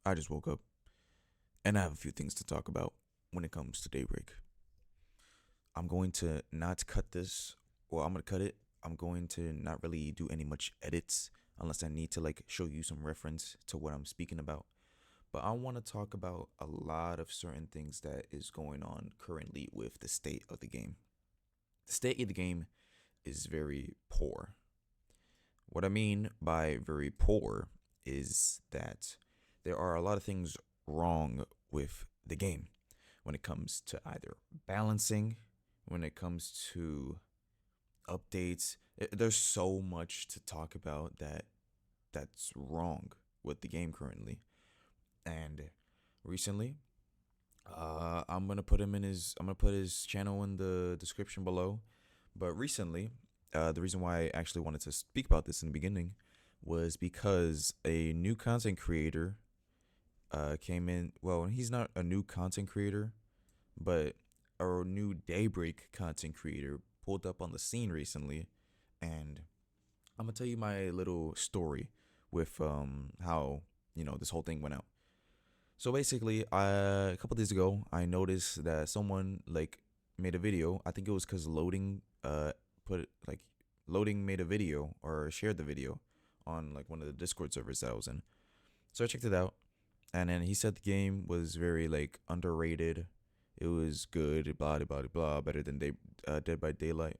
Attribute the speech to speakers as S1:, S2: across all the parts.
S1: I just woke up and I have a few things to talk about when it comes to Daybreak. I'm going to not cut this, well, I'm going to cut it. I'm going to not really do any much edits unless I need to like show you some reference to what I'm speaking about. But I want to talk about a lot of certain things that is going on currently with the state of the game. The state of the game is very poor. What I mean by very poor is that there are a lot of things wrong with the game when it comes to either balancing, when it comes to updates. There's so much to talk about that's wrong with the game currently. And recently, I'm gonna put his channel in the description below. But recently, the reason why I actually wanted to speak about this in the beginning was because a new content creator came in. Well, he's not a new content creator, but a new Daybreak content creator pulled up on the scene recently, and I'm gonna tell you my little story with how this whole thing went out. So basically, a couple days ago, I noticed that someone like made a video. I think it was because put it like loading made a video or shared the video on like one of the Discord servers that I was in. So I checked it out, and then he said the game was very like underrated. It was good, blah blah blah blah, better than Dead by Daylight.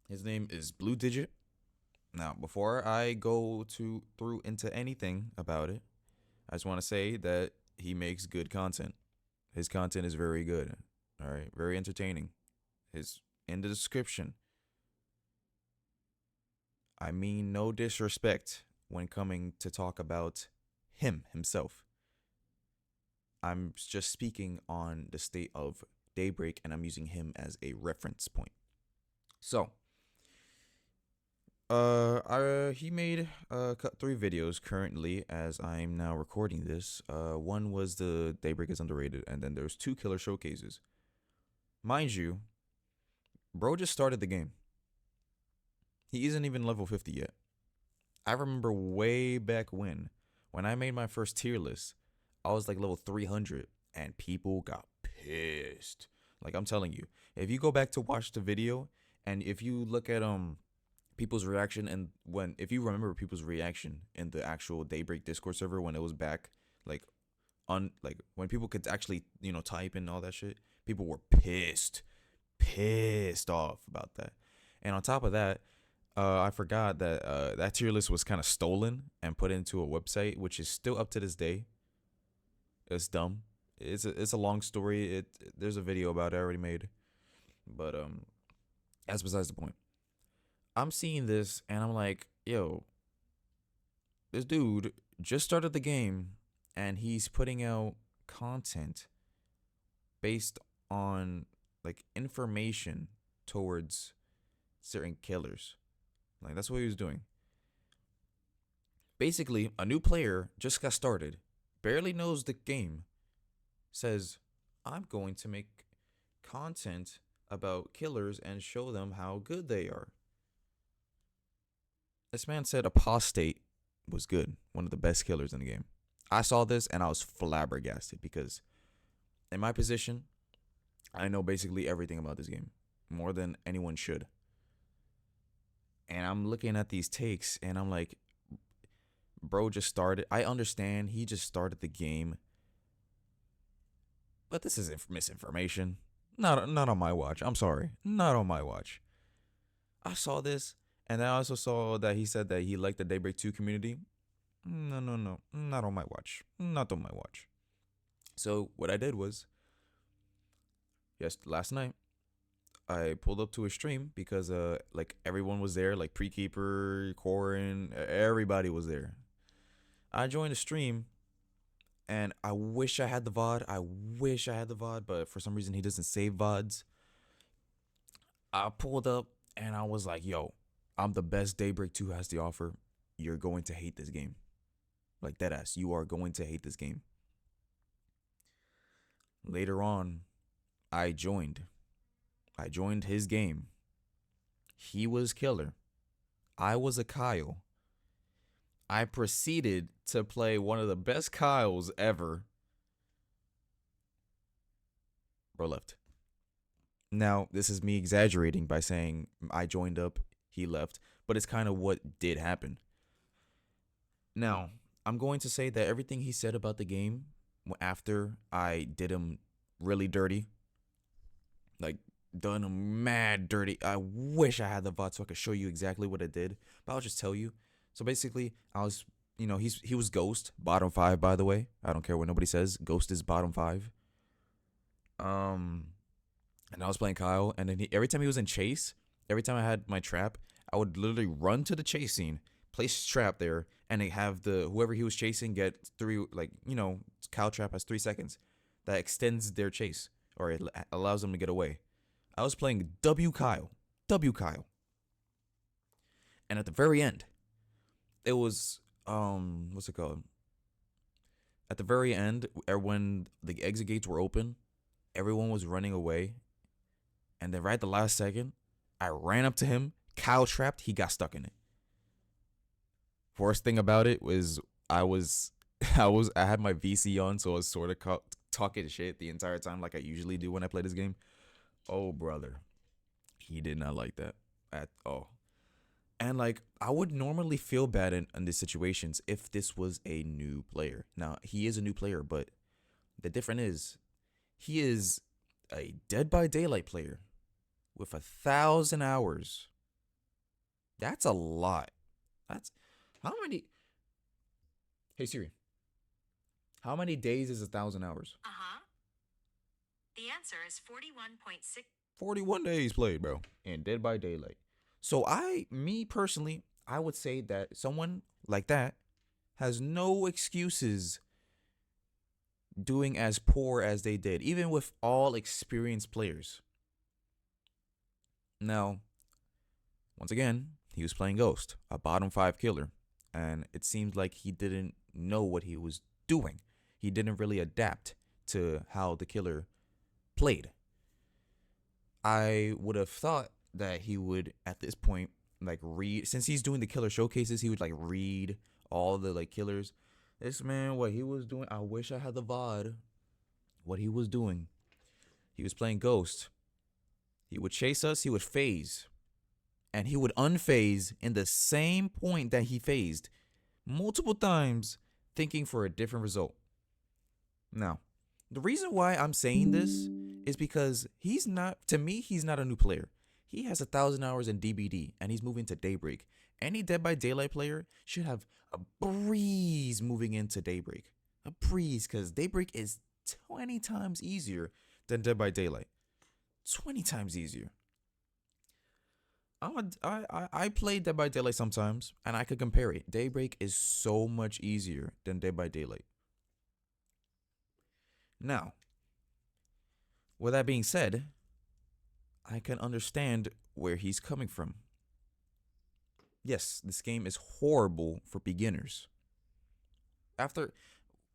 S1: His name is Blue Digit. Now, before I go to through into anything about it, I just want to say that he makes good content. His content is very good. All right, very entertaining. His in the description. I mean no disrespect when coming to talk about himself. I'm just speaking on the state of Daybreak and I'm using him as a reference point. So, he made three videos currently as I'm now recording this. One was the Daybreak is underrated, and then there's two killer showcases. Mind you, bro just started the game. He isn't even level 50 yet. I remember way back when I made my first tier list, I was like level 300, and people got pissed. Like I'm telling you, if you go back to watch the video, and if you look at people's reaction and when if you remember people's reaction in the actual Daybreak Discord server when it was back like on like when people could actually type and all that shit, people were pissed off about that. And on top of that, I forgot that that tier list was kind of stolen and put into a website, which is still up to this day. It's dumb. It's a long story. There's a video about it already made, but that's besides the point. I'm seeing this and I'm like, yo, this dude just started the game and he's putting out content based on like information towards certain killers. Like that's what he was doing. Basically, a new player just got started, barely knows the game, says, I'm going to make content about killers and show them how good they are. This man said Apostate was good, one of the best killers in the game. I saw this and I was flabbergasted because in my position, I know basically everything about this game, more than anyone should. And I'm looking at these takes and I'm like, bro just started. I understand he just started the game, but this is misinformation. Not on my watch. I'm sorry. Not on my watch. I saw this and I also saw that he said that he liked the Daybreak 2 community. No. Not on my watch. Not on my watch. So what I did was, last night, I pulled up to a stream because like everyone was there, like Prekeeper, Corin, everybody was there. I joined the stream and I wish I had the VOD. I wish I had the VOD, but for some reason he doesn't save VODs. I pulled up and I was like, yo, I'm the best Daybreak 2 has to offer. You're going to hate this game. Like deadass, you are going to hate this game. Later on, I joined. I joined his game. He was killer. I was a Kyle. I proceeded to play one of the best Kyles ever. Bro left. Now, this is me exaggerating by saying I joined up, he left, but it's kind of what did happen. Now, I'm going to say that everything he said about the game after I did him really dirty, like done him mad dirty. I wish I had the VOD so I could show you exactly what I did, but I'll just tell you. So basically, I was, he was Ghost, bottom five, by the way. I don't care what nobody says. Ghost is bottom five. Um, and I was playing Kyle, and then every time he was in chase, every time I had my trap, I would literally run to the chase scene, place trap there, and they have the whoever he was chasing get three, like, Kyle trap has 3 seconds. That extends their chase, or it allows them to get away. I was playing W Kyle, and at the very end, it was what's it called? At the very end, when the exit gates were open, everyone was running away, and then right at the last second, I ran up to him. Kyle trapped. He got stuck in it. Worst thing about it was I had my VC on, so I was sort of talking shit the entire time, like I usually do when I play this game. Oh brother, he did not like that at all. And like I would normally feel bad in these situations if this was a new player. Now he is a new player, but the difference is he is a Dead by Daylight player with 1,000 hours. That's a lot. That's how many? Hey Siri, how many days is 1,000 hours?
S2: The answer is 41.6.
S1: 41 days played, bro, in Dead by Daylight. So me personally, I would say that someone like that has no excuses doing as poor as they did, even with all experienced players. Now, once again, he was playing Ghost, a bottom five killer, and it seemed like he didn't know what he was doing. He didn't really adapt to how the killer played. I would have thought that he would, at this point, like read, since he's doing the killer showcases, he would like read all the like killers. This man, what he was doing, I wish I had the VOD. What he was doing, he was playing Ghost. He would chase us, he would phase, and he would unphase in the same point that he phased multiple times, thinking for a different result. Now, the reason why I'm saying this is because he's not a new player. He has 1,000 hours in DBD, and he's moving to Daybreak. Any Dead by Daylight player should have a breeze moving into Daybreak. A breeze, because Daybreak is 20 times easier than Dead by Daylight. 20 times easier. I play Dead by Daylight sometimes, and I could compare it. Daybreak is so much easier than Dead by Daylight. Now, with that being said, I can understand where he's coming from. Yes, this game is horrible for beginners. After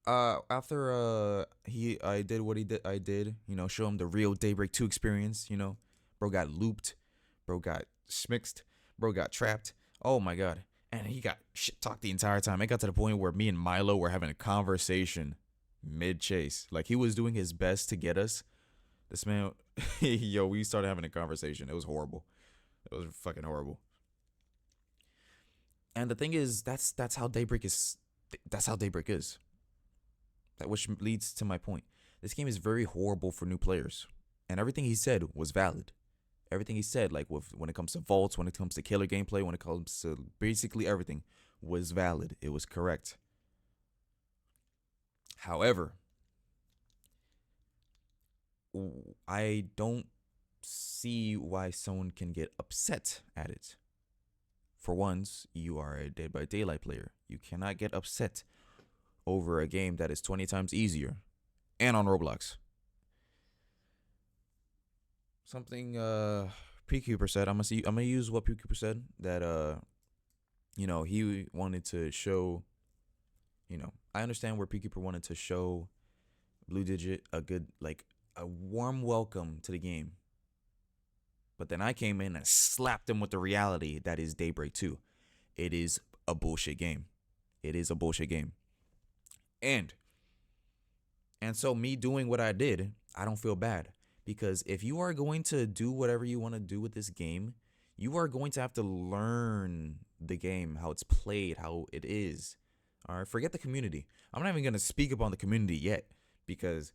S1: I did what he did, show him the real Daybreak 2 experience, bro got looped, bro got smixed, bro got trapped. Oh my god. And he got shit talked the entire time. It got to the point where me and Milo were having a conversation mid chase. Like he was doing his best to get us. This man, yo, we started having a conversation. It was horrible. It was fucking horrible. And the thing is, that's how Daybreak is. That's how Daybreak is. That which leads to my point. This game is very horrible for new players, and everything he said was valid. Everything he said, like when it comes to vaults, when it comes to killer gameplay, when it comes to basically everything, was valid. It was correct. However, I don't see why someone can get upset at it. For once, you are a Dead by Daylight player. You cannot get upset over a game that is 20 times easier and on Roblox. Something Peep said, I'm gonna use what Peep said, that he wanted to show, I understand where Peep wanted to show Blue Digit a good, like, a warm welcome to the game. But then I came in and slapped him with the reality that is Daybreak 2. It is a bullshit game. It is a bullshit game. And so me doing what I did, I don't feel bad, because if you are going to do whatever you want to do with this game, you are going to have to learn the game, how it's played, how it is. All right, forget the community. I'm not even going to speak upon the community yet, because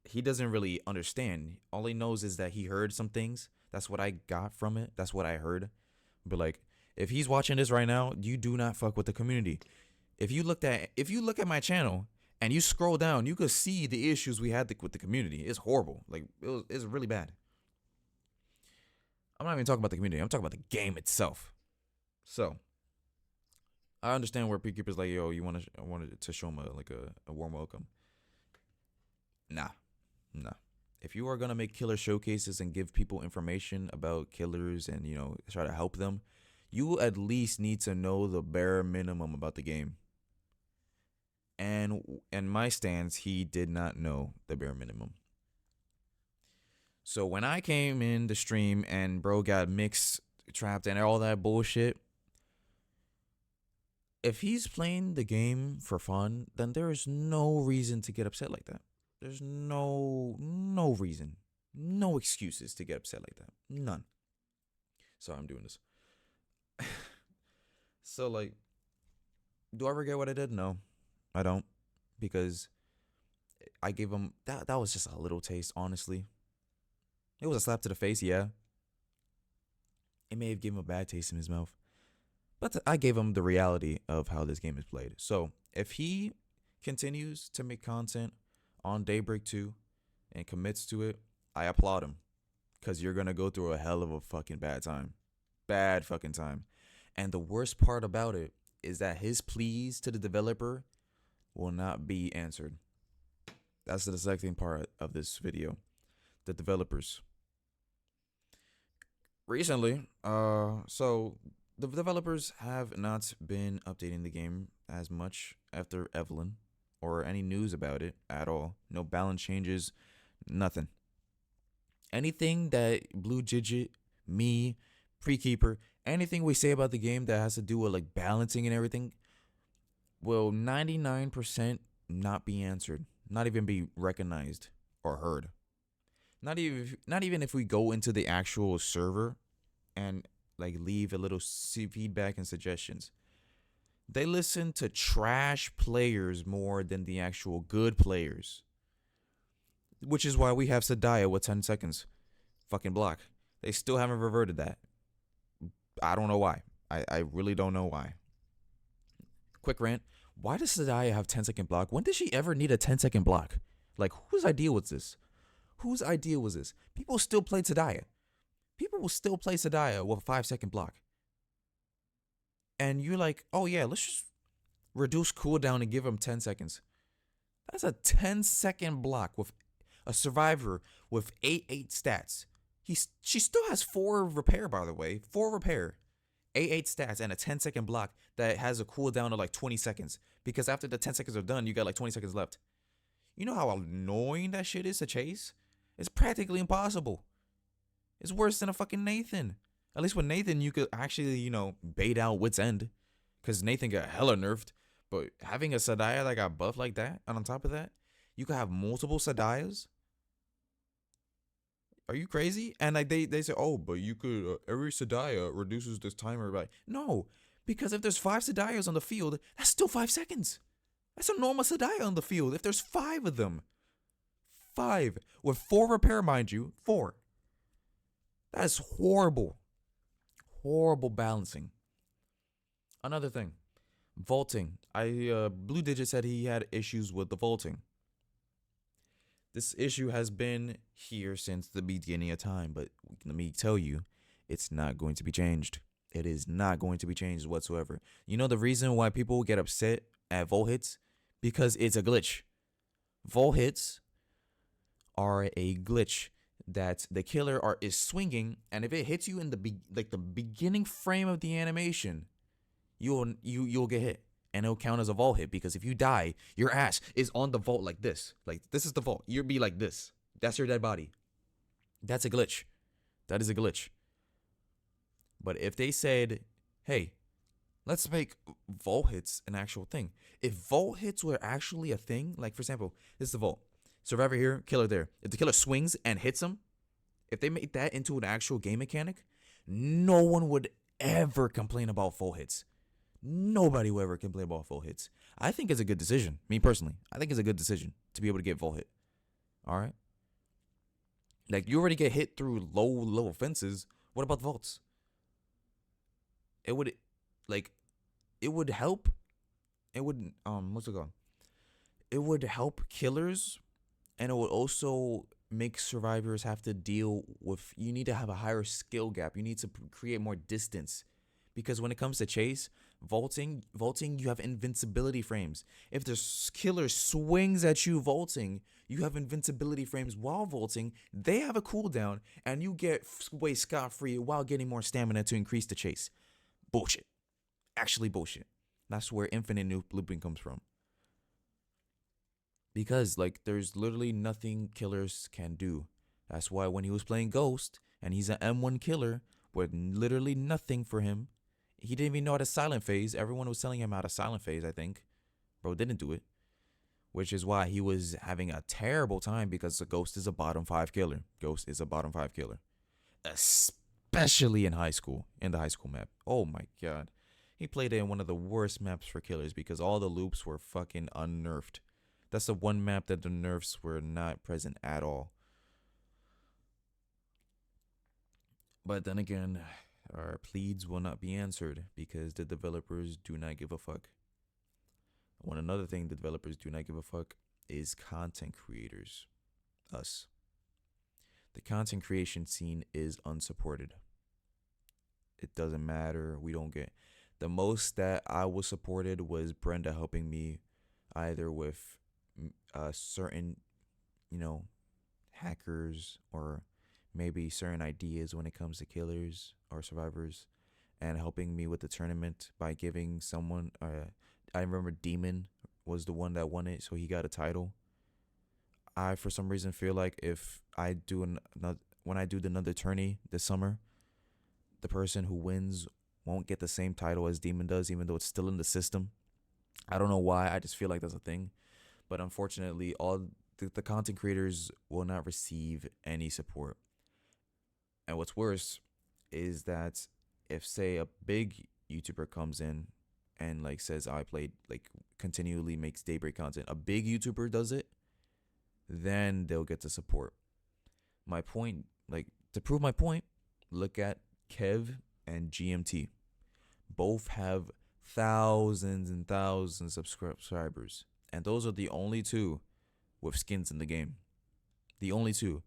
S1: he doesn't really understand. All he knows is that he heard some things. That's what I got from it. That's what I heard. But like, if he's watching this right now, you do not fuck with the community. If you look at my channel and you scroll down, you could see the issues we had with the community. It's horrible. Like, it's really bad. I'm not even talking about the community. I'm talking about the game itself. So I understand where Peacekeeper's like, yo, I wanted to show him a warm welcome. Nah. If you are gonna make killer showcases and give people information about killers and try to help them, you at least need to know the bare minimum about the game. And in my stance, he did not know the bare minimum. So when I came in the stream and bro got mixed, trapped, and all that bullshit, if he's playing the game for fun, then there is no reason to get upset like that. There's no reason, no excuses to get upset like that. None. Sorry, I'm doing this. So like, do I regret what I did? No, I don't, because I gave him that was just a little taste, honestly. It was a slap to the face, yeah. It may have given him a bad taste in his mouth, but I gave him the reality of how this game is played. So if he continues to make content on Daybreak 2 and commits to it, I applaud him, because you're going to go through a hell of a fucking bad time. Bad fucking time. And the worst part about it is that his pleas to the developer will not be answered. That's the second part of this video. The developers. Recently, so the developers have not been updating the game as much after Evelyn, or any news about it at all. No balance changes, nothing. Anything that Blue Digit, me, Prekeeper, anything we say about the game that has to do with like balancing and everything will 99% not be answered, not even be recognized or heard. Not even if we go into the actual server and like leave a little feedback and suggestions. They listen to trash players more than the actual good players. Which is why we have Sadaya with 10 seconds. Fucking block. They still haven't reverted that. I don't know why. I really don't know why. Quick rant. Why does Sadaya have 10-second block? When did she ever need a 10-second block? Like, whose idea was this? Whose idea was this? People still play Sadaya. People will still play Sadaya with a 5-second block. And you're like, oh yeah, let's just reduce cooldown and give him 10 seconds. That's a 10-second block with a survivor with 8 stats. She still has 4 repair, by the way. 4 repair. 8 stats and a 10-second block that has a cooldown of like 20 seconds. Because after the 10 seconds are done, you got like 20 seconds left. You know how annoying that shit is to chase? It's practically impossible. It's worse than a fucking Nathan. At least with Nathan, you could actually, bait out Wit's End. Because Nathan got hella nerfed. But having a Sadaya that got buffed like that, and on top of that, you could have multiple Sadayas. Are you crazy? And like they say, oh, but you could, every Sadaya reduces this timer by. No, because if there's 5 Sadayas on the field, that's still 5 seconds. That's a normal Sadaya on the field. If there's 5 of them. 5. With 4 repair, mind you. 4. That is horrible. Horrible balancing. Another thing. Vaulting. Blue Digit said he had issues with the vaulting. This issue has been here since the beginning of time, but let me tell you, it's not going to be changed. It is not going to be changed whatsoever. You know the reason why people get upset at vault hits? Because it's a glitch. Vault hits are a glitch that the killer is swinging, and if it hits you in the beginning frame of the animation, you'll get hit. And it'll count as a vault hit, because if you die, your ass is on the vault like this. Like, this is the vault. You'll be like this. That's your dead body. That's a glitch. That is a glitch. But if they said, hey, Let's make vault hits an actual thing. If vault hits were actually a thing, like for example, this is the vault. Survivor here, killer there. If the killer swings and hits him, if they make that into an actual game mechanic, no one would ever complain about full hits. Nobody will ever complain about full hits. I think it's a good decision. Me personally, I think it's a good decision to be able to get full hit. All right. Like you already get hit through low fences. What about the vaults? It would like it would help. It would what's it called? It would help killers, and it would also make survivors have to deal with. You need to have a higher skill gap. You need to create more distance, because when it comes to chase, vaulting, you have invincibility frames. If the killer swings at you vaulting, you have invincibility frames while vaulting. They have a cooldown, and you get away scot free while getting more stamina to increase the chase. Bullshit. Actually, bullshit. That's where infinite looping comes from. Because like there's literally nothing killers can do. That's why when he was playing Ghost and he's an M1 killer with literally nothing for him, he didn't even know how to silent phase. Everyone was telling him how to silent phase, I think. Bro didn't do it. Which is why he was having a terrible time, because the Ghost is a bottom 5 killer. Ghost is a bottom 5 killer. Especially in high school, in the high school map. Oh my god. He played it in one of the worst maps for killers because all the loops were fucking unnerfed. That's the one map that the nerfs were not present at all. But then again, our pleads will not be answered because the developers do not give a fuck. One another thing the developers do not give a fuck is content creators. Us. The content creation scene is unsupported. It doesn't matter. We don't get. The most that I was supported was Brenda helping me either with certain, hackers, or maybe certain ideas when it comes to killers or survivors, and helping me with the tournament by giving someone. I remember Demon was the one that won it, so he got a title. I, for some reason, feel like if I do when I do another tourney this summer, the person who wins won't get the same title as Demon does, even though it's still in the system. I don't know why. I just feel like that's a thing. But unfortunately, all the content creators will not receive any support. And what's worse is that if, say, a big YouTuber comes in and like says, I played, like continually makes Daybreak content, a big YouTuber does it, then they'll get the support. My point, like to prove my point, look at Kev and GMT. Both have thousands and thousands of subscribers. And those are the only two with skins in the game. The only two.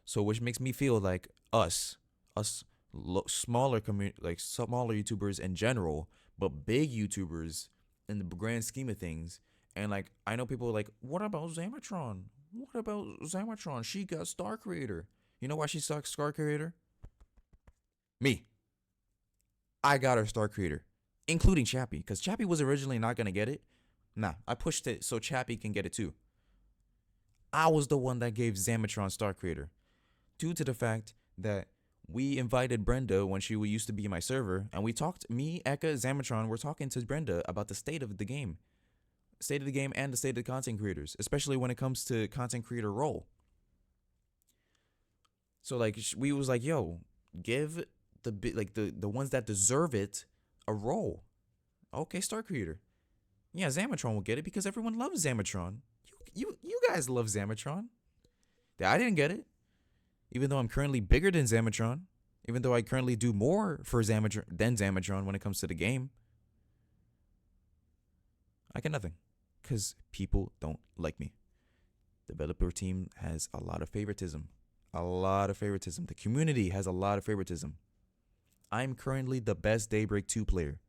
S1: So which makes me feel like us smaller like smaller YouTubers in general, but big YouTubers in the grand scheme of things. And like I know people are like, what about Zamatron? What about Zamatron? She got Star Creator. You know why she sucks Star Creator? Me. I got her Star Creator, including Chappie, because Chappie was originally not gonna get it. Nah, I pushed it so Chappie can get it too. I was the one that gave Zamatron Star Creator, due to the fact that we invited Brenda when she used to be in my server, and we talked. Me, Eka, Zamatron, we're talking to Brenda about the state of the game, and the state of the content creators, especially when it comes to content creator role. So like we was like, yo, give the ones that deserve it a role. Okay, Star Creator. Yeah, Zamatron will get it because everyone loves Zamatron. You guys love Zamatron. I didn't get it, even though I'm currently bigger than Zamatron. Even though I currently do more for Zamatron when it comes to the game. I get nothing, because people don't like me. Developer team has a lot of favoritism. A lot of favoritism. The community has a lot of favoritism. I'm currently the best Daybreak 2 player,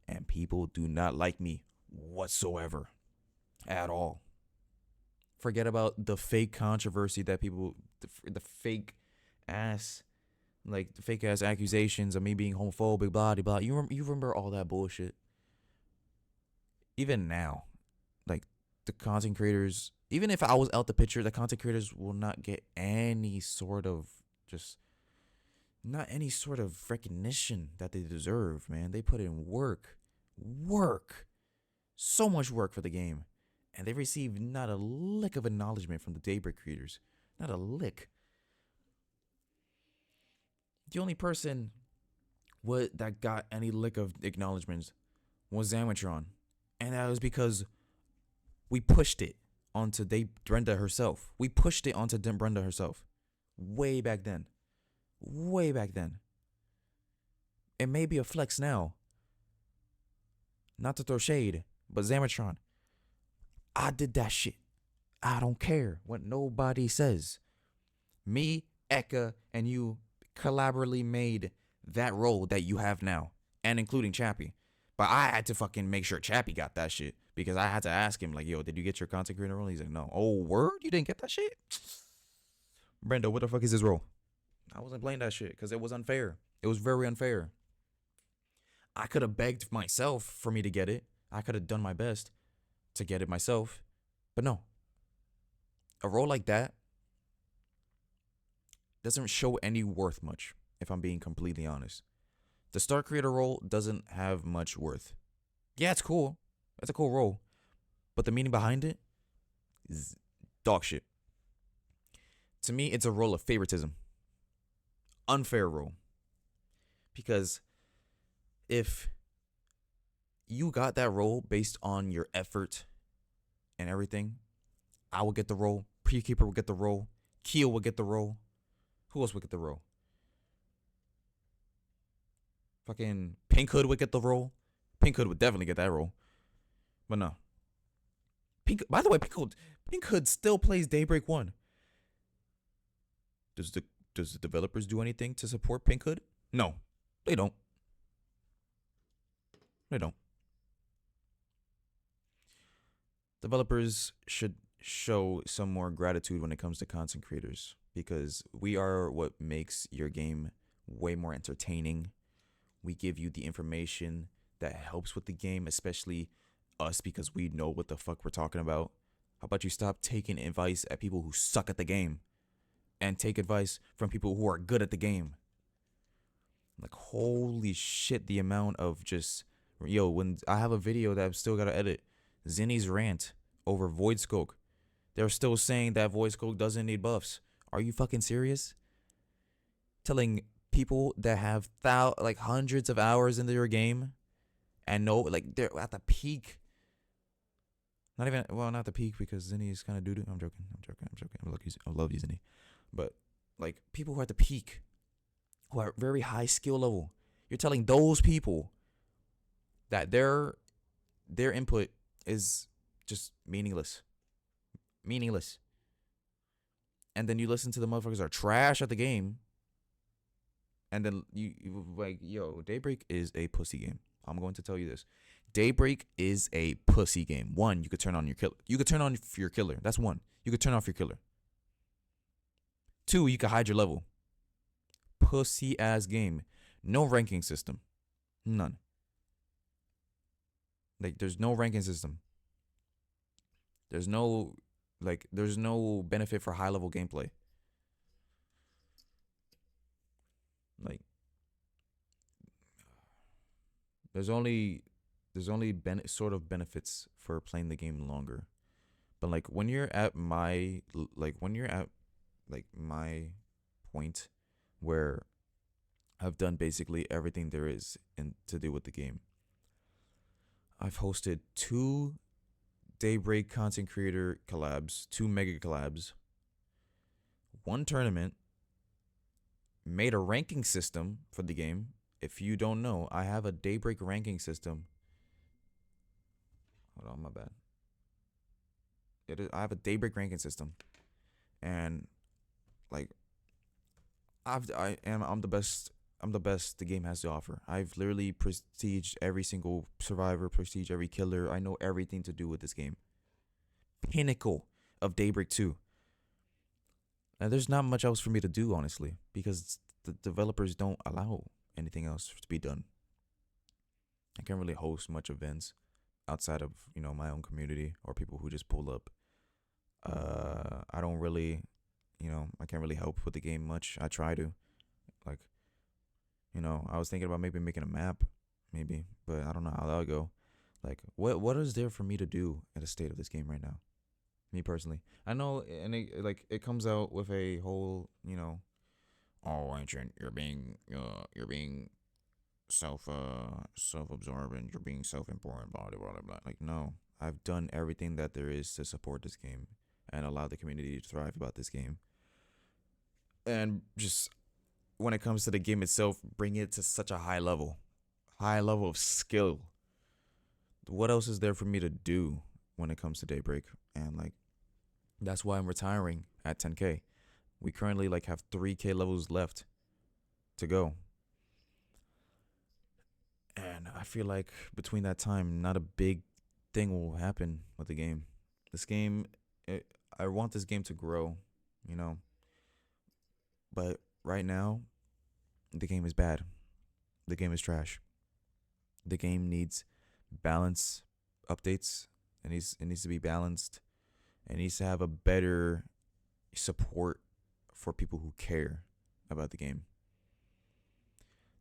S1: and people do not like me whatsoever at all. Forget about the fake controversy that people, the fake ass, like the fake ass accusations of me being homophobic, blah, blah, blah. You remember all that bullshit? Even now, like the content creators, even if I was out the picture, the content creators will not get any sort of just not any sort of recognition that they deserve, man. They put in work, so much work for the game, and they received not a lick of acknowledgement from the Daybreak creators. Not a lick. The only person that got any lick of acknowledgments was Zamatron, and that was because we pushed it onto Brenda herself. We pushed it onto Brenda herself, way back then. Way back then. It may be a flex now, not to throw shade, but Zamatron, I did that shit. I don't care what nobody says. Me, Eka, and you collaboratively made that role that you have now, and including Chappie. But I had to fucking make sure Chappie got that shit because I had to ask him, like, yo, did you get your content creator role? He's like, no. Oh, word? You didn't get that shit? Brenda, what the fuck is his role? I wasn't playing that shit because it was unfair. It was very unfair. I could have begged myself for me to get it. I could have done my best to get it myself. But no. A role like that doesn't show any worth much, if I'm being completely honest. The star creator role doesn't have much worth. Yeah, it's cool. It's a cool role. But the meaning behind it is dog shit. To me, it's a role of favoritism. Unfair role. Because if you got that role based on your effort and everything, I will get the role. Peacekeeper will get the role. Keel will get the role. Who else would get the role? Fucking Pink Hood would get the role. Pink Hood would definitely get that role. But no. By the way, Pink Hood still plays Daybreak 1. Does the developers do anything to support Pink Hood? No. They don't. They don't. Developers should show some more gratitude when it comes to content creators because we are what makes your game way more entertaining. We give you the information that helps with the game, especially us because we know what the fuck we're talking about. How about you stop taking advice at people who suck at the game and take advice from people who are good at the game? Like, holy shit, the amount of just, yo, when I have a video that I've still got to edit, Zinni's rant over Void Skulk. They're still saying that Void Skulk doesn't need buffs. Are you fucking serious? Telling people that have like hundreds of hours into your game and know, like, they're at the peak. Not even, well, not the peak because Zinni is kind of doo-doo. I'm joking. I love you, Zinni. But, like, people who are at the peak, who are very high skill level, you're telling those people that their input is just meaningless. Meaningless. And then you listen to the motherfuckers that are trash at the game. And then you like, yo, Daybreak is a pussy game. I'm going to tell you this. Daybreak is a pussy game. One, you could turn on your killer. You could turn on your killer. That's one. You could turn off your killer. Two, you could hide your level. Pussy ass game. No ranking system. None. Like, there's no ranking system. There's no benefit for high level gameplay. Like, there's only sort of benefits for playing the game longer. But like when you're at my my point where I've done basically everything there is to do with the game. I've hosted 2 Daybreak content creator collabs, 2 mega collabs, 1 tournament, made a ranking system for the game. If you don't know, I have a Daybreak ranking system. Hold on, my bad. I have a Daybreak ranking system, and like I'm the best. I'm the best the game has to offer. I've literally prestiged every single survivor, prestiged every killer. I know everything to do with this game. Pinnacle of Daybreak 2. And there's not much else for me to do, honestly, because the developers don't allow anything else to be done. I can't really host much events outside of, my own community or people who just pull up. I don't really, I can't really help with the game much. I try to. Like, I was thinking about maybe making a map, maybe, but I don't know how that'll go. Like, what is there for me to do at the state of this game right now? Me personally, I know, and it comes out with a whole, oh, ancient, you're being self-absorbed, you're being self-important, blah blah blah blah. Like, no, I've done everything that there is to support this game and allow the community to thrive about this game, and just when it comes to the game itself, bring it to such a high level of skill. What else is there for me to do when it comes to Daybreak? And like, that's why I'm retiring at 10K. We currently like have 3K levels left to go. And I feel like between that time, not a big thing will happen with the game. This game, I want this game to grow, you know, but right now, the game is bad. The game is trash. The game needs balance updates. It needs to be balanced. It needs to have a better support for people who care about the game.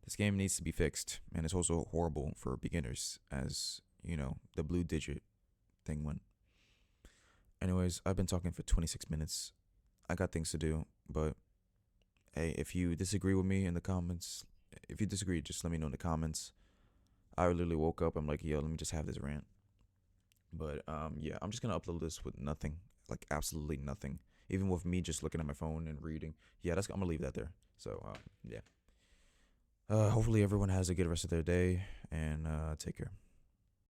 S1: This game needs to be fixed, and it's also horrible for beginners, as the blue digit thing went. Anyways, I've been talking for 26 minutes. I got things to do, but hey, if you disagree with me in the comments, if you disagree, just let me know in the comments. I literally woke up. I'm like, yo, let me just have this rant. But yeah, I'm just gonna upload this with nothing, like absolutely nothing. Even with me just looking at my phone and reading. Yeah, I'm gonna leave that there. So yeah. Hopefully everyone has a good rest of their day, and take care.